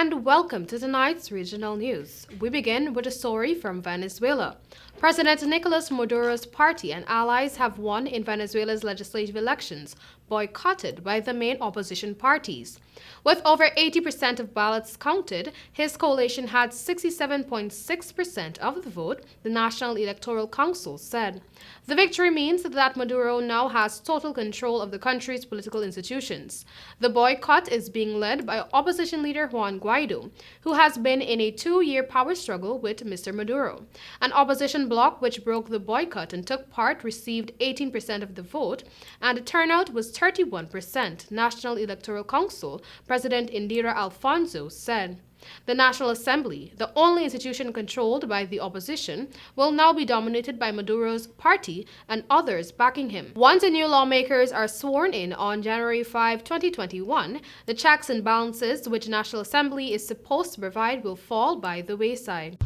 And welcome to tonight's regional news. We begin with a story from Venezuela. President Nicolas Maduro's party and allies have won in Venezuela's legislative elections, boycotted by the main opposition parties. With over 80% of ballots counted, his coalition had 67.6% of the vote, the National Electoral Council said. The victory means that Maduro now has total control of the country's political institutions. The boycott is being led by opposition leader Juan Guaido, who has been in a two-year power struggle with Mr. Maduro. An opposition bloc which broke the boycott and took part received 18% of the vote, and the turnout was 31%, National Electoral Council President Indira Alfonso said. The National Assembly, the only institution controlled by the opposition, will now be dominated by Maduro's party and others backing him. Once the new lawmakers are sworn in on January 5, 2021, the checks and balances which the National Assembly is supposed to provide will fall by the wayside.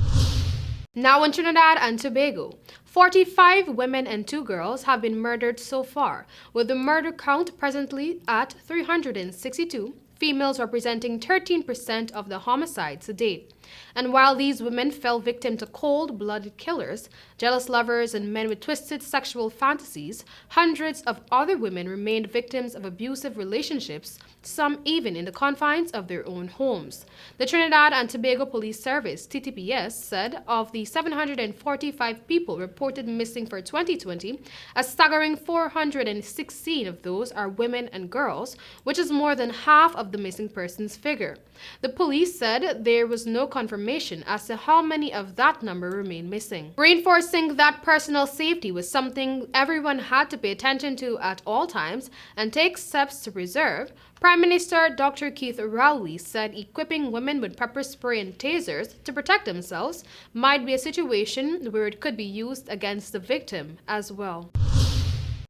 Now in Trinidad and Tobago, 45 women and 2 girls have been murdered so far, with the murder count presently at 362, females representing 13% of the homicides to date. And while these women fell victim to cold-blooded killers, jealous lovers, and men with twisted sexual fantasies, hundreds of other women remained victims of abusive relationships, some even in the confines of their own homes. The Trinidad and Tobago Police Service, TTPS, said of the 745 people reported missing for 2020, a staggering 416 of those are women and girls, which is more than half of the missing persons figure. The police said there was no confirmation as to how many of that number remain missing. Reinforcing that personal safety was something everyone had to pay attention to at all times and take steps to preserve, Prime Minister Dr. Keith Rowley said equipping women with pepper spray and tasers to protect themselves might be a situation where it could be used against the victim as well.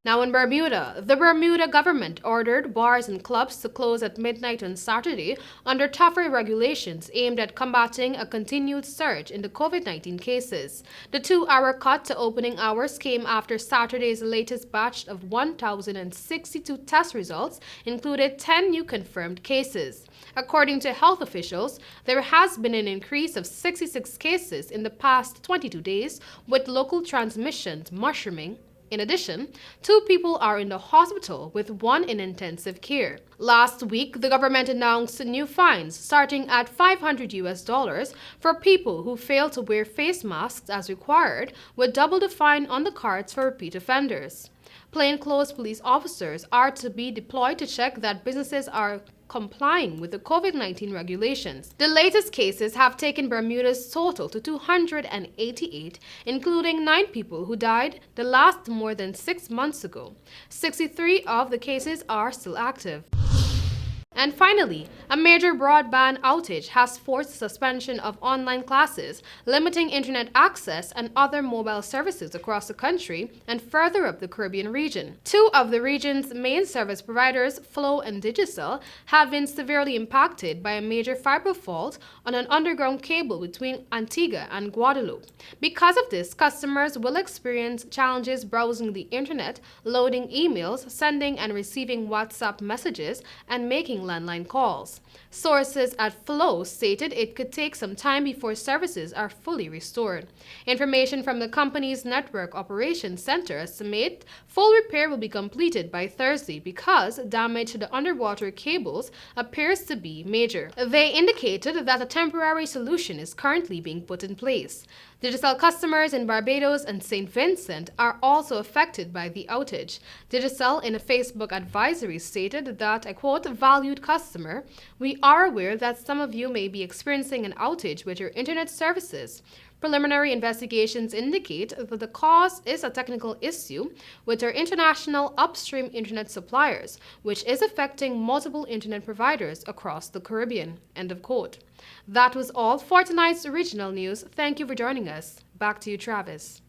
Now in Bermuda, the Bermuda government ordered bars and clubs to close at midnight on Saturday under tougher regulations aimed at combating a continued surge in the COVID-19 cases. The 2-hour cut to opening hours came after Saturday's latest batch of 1,062 test results included 10 new confirmed cases. According to health officials, there has been an increase of 66 cases in the past 22 days, with local transmissions mushrooming. In addition, 2 people are in the hospital, with 1 in intensive care. Last week, the government announced new fines starting at $500 for people who fail to wear face masks as required, with double the fine on the cards for repeat offenders. Plainclothes police officers are to be deployed to check that businesses are complying with the COVID-19 regulations. The latest cases have taken Bermuda's total to 288, including 9 people who died the last more than 6 months ago. 63 of the cases are still active. And finally, a major broadband outage has forced the suspension of online classes, limiting internet access and other mobile services across the country and further up the Caribbean region. 2 of the region's main service providers, Flow and Digicel, have been severely impacted by a major fiber fault on an underground cable between Antigua and Guadeloupe. Because of this, customers will experience challenges browsing the internet, loading emails, sending and receiving WhatsApp messages, and making landline calls. Sources at Flow stated it could take some time before services are fully restored. Information from the company's Network Operations Center estimate full repair will be completed by Thursday because damage to the underwater cables appears to be major. They indicated that a temporary solution is currently being put in place. Digicel customers in Barbados and St. Vincent are also affected by the outage. Digicel, in a Facebook advisory, stated that, I quote, "Valued customer, we are aware that some of you may be experiencing an outage with your internet services. Preliminary investigations indicate that the cause is a technical issue with our international upstream internet suppliers, which is affecting multiple internet providers across the Caribbean." End of quote. That was all for tonight's regional news. Thank you for joining us. Back to you, Travis.